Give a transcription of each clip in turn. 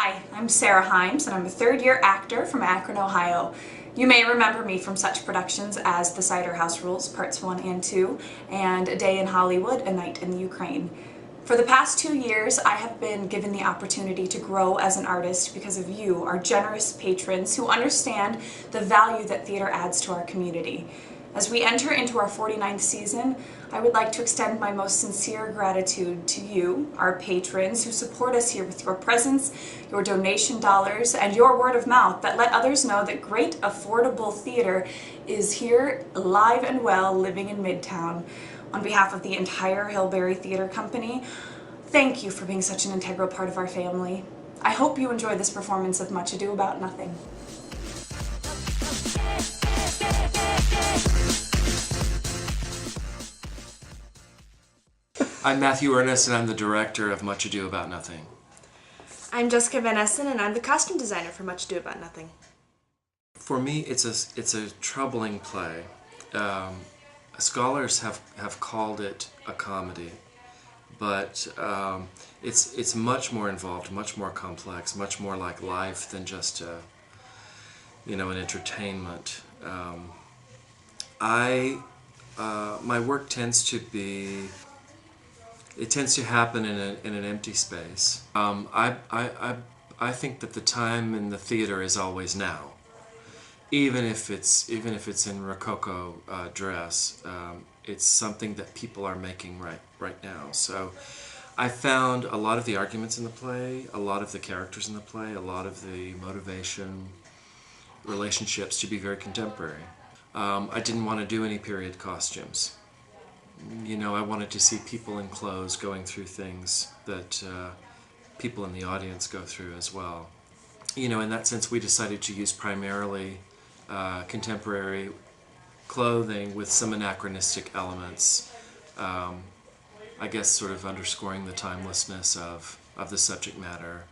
Hi, I'm Sarah Himes, and I'm a third-year actor from Akron, Ohio. You may remember me from such productions as The Cider House Rules, Parts 1 and 2, and A Day in Hollywood, A Night in the Ukraine. For the past 2 years, I have been given the opportunity to grow as an artist because of you, our generous patrons who understand the value that theater adds to our community. As we enter into our 49th season, I would like to extend my most sincere gratitude to you, our patrons, who support us here with your presence, your donation dollars, and your word of mouth that let others know that great, affordable theater is here, alive and well, living in Midtown. On behalf of the entire Hillberry Theater Company, thank you for being such an integral part of our family. I hope you enjoy this performance of Much Ado About Nothing. I'm Matthew Earnest, and I'm the director of Much Ado About Nothing. I'm Jessica Vanessa, and I'm the costume designer for Much Ado About Nothing. For me, it's a troubling play. Scholars have called it a comedy, but it's much more involved, much more complex, much more like life than just an entertainment. My work tends to happen in an empty space. I think that the time in the theater is always now, even if it's in Rococo dress. It's something that people are making right now. So I found a lot of the arguments in the play, a lot of the characters in the play, a lot of the motivation, relationships to be very contemporary. I didn't want to do any period costumes. I wanted to see people in clothes going through things that people in the audience go through as well. In that sense, we decided to use primarily contemporary clothing with some anachronistic elements, I guess sort of underscoring the timelessness of the subject matter.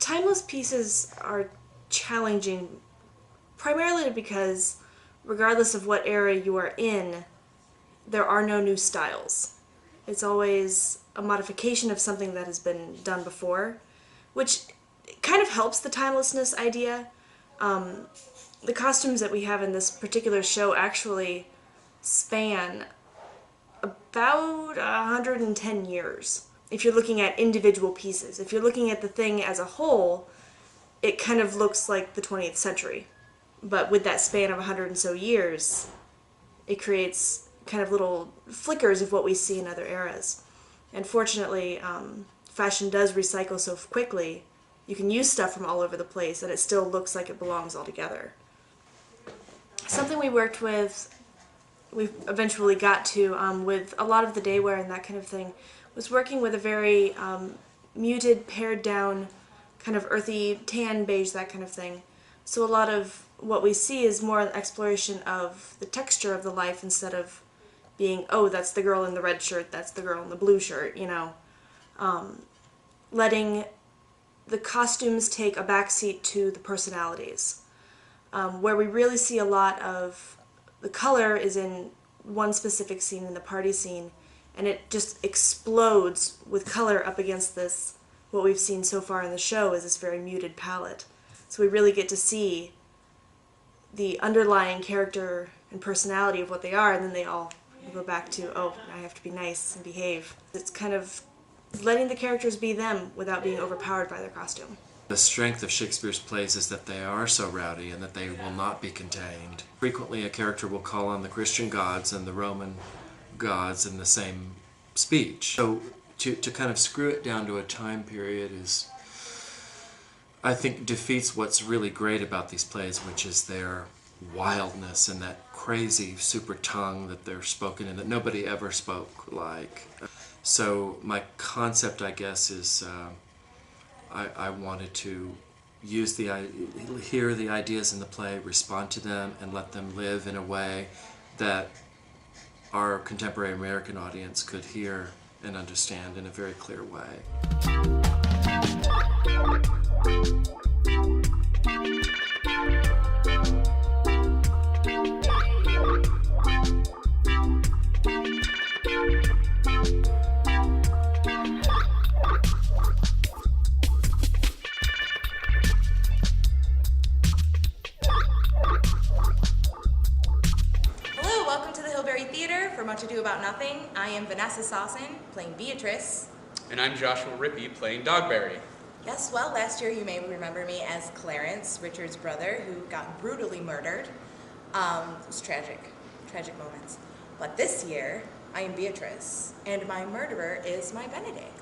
Timeless pieces are challenging primarily because regardless of what era you are in, there are no new styles. It's always a modification of something that has been done before, which kind of helps the timelessness idea. The costumes that we have in this particular show actually span about 110 years. If you're looking at individual pieces. If you're looking at the thing as a whole, it kind of looks like the 20th century. But with that span of 100 and so years, it creates kind of little flickers of what we see in other eras. And fortunately, fashion does recycle so quickly. You can use stuff from all over the place and it still looks like it belongs all together. Something we eventually got to with a lot of the day wear and that kind of thing was working with a very muted, pared down, kind of earthy, tan, beige, that kind of thing. So a lot of what we see is more an exploration of the texture of the life instead of being, oh, that's the girl in the red shirt, that's the girl in the blue shirt, letting the costumes take a backseat to the personalities. Where we really see a lot of the color is in one specific scene, in the party scene, and it just explodes with color up against this, what we've seen so far in the show is this very muted palette. So we really get to see the underlying character and personality of what they are, and then they all go back to, oh, I have to be nice and behave. It's kind of letting the characters be them without being overpowered by their costume. The strength of Shakespeare's plays is that they are so rowdy and that they will not be contained. Frequently a character will call on the Christian gods and the Roman gods in the same speech. So to kind of screw it down to a time period is, I think, defeats what's really great about these plays, which is their wildness and that crazy super tongue that they're spoken in that nobody ever spoke like. So my concept, I guess, is I wanted to hear the ideas in the play, respond to them, and let them live in a way that our contemporary American audience could hear and understand in a very clear way. About Nothing. I am Vanessa Sawsan, playing Beatrice. And I'm Joshua Rippey, playing Dogberry. Yes, well, last year you may remember me as Clarence, Richard's brother, who got brutally murdered. It was tragic moments. But this year, I am Beatrice, and my murderer is my Benedict.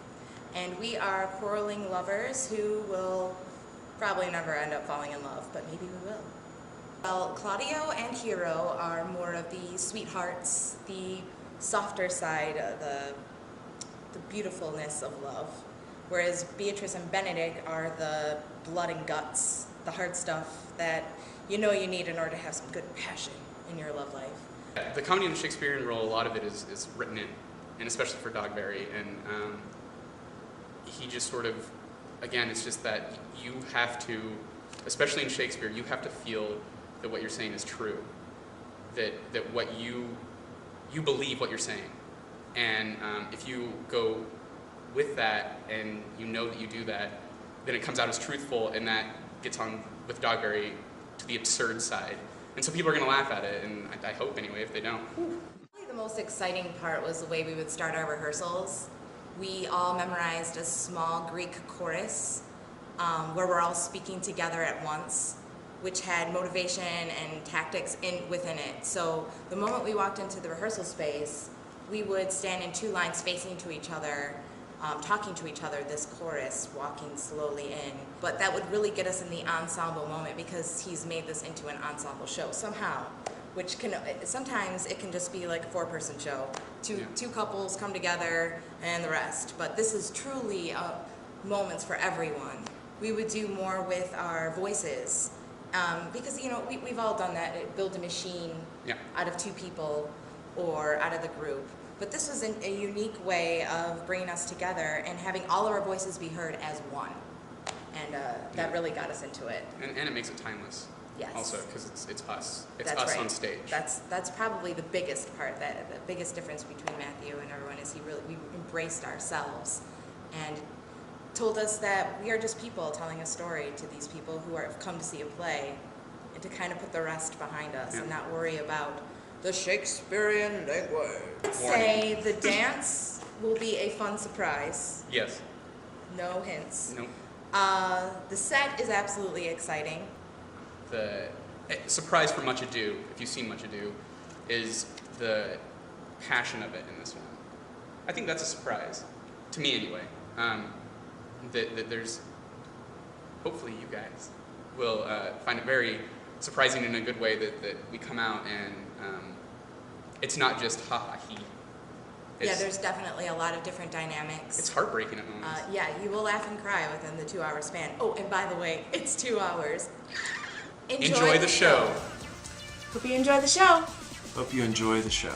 And we are quarreling lovers who will probably never end up falling in love, but maybe we will. Well, Claudio and Hero are more of the sweethearts, the softer side of the beautifulness of love, whereas Beatrice and Benedict are the blood and guts, the hard stuff that you need in order to have some good passion in your love life. The comedy and Shakespearean role, a lot of it is written in, and especially for Dogberry, and he just sort of, again, it's just that you have to, especially in Shakespeare, you have to feel that what you're saying is true, that what you believe what you're saying, and if you go with that and you know that you do that, then it comes out as truthful, and that gets on with Dogberry to the absurd side, and so people are going to laugh at it, and I hope anyway if they don't. Probably the most exciting part was the way we would start our rehearsals. We all memorized a small Greek chorus where we're all speaking together at once, which had motivation and tactics within it. So the moment we walked into the rehearsal space, we would stand in two lines facing to each other, talking to each other, this chorus, walking slowly in. But that would really get us in the ensemble moment because he's made this into an ensemble show somehow, which sometimes it can just be like a 4-person show. Two couples come together and the rest. But this is truly moments for everyone. We would do more with our voices. Because we've all done that, build a machine out of 2 people or out of the group. But this was a unique way of bringing us together and having all of our voices be heard as one. And that really got us into it. And it makes it timeless. Yes. Also, because it's us. It's That's us right. on stage. That's probably the biggest part. The biggest difference between Matthew and everyone is we embraced ourselves and told us that we are just people telling a story to these people who have come to see a play, and to kind of put the rest behind us and not worry about the Shakespearean language. Say the dance will be a fun surprise. Yes. No hints. Nope. The set is absolutely exciting. The surprise for Much Ado, if you've seen Much Ado, is the passion of it in this one. I think that's a surprise, to me anyway. That there's, hopefully you guys will find it very surprising in a good way that we come out and it's not just ha-ha-he. Yeah, there's definitely a lot of different dynamics. It's heartbreaking at moments. Yeah, you will laugh and cry within the 2-hour span. Oh, and by the way, it's 2 hours. Enjoy the show. Hope you enjoy the show. Hope you enjoy the show.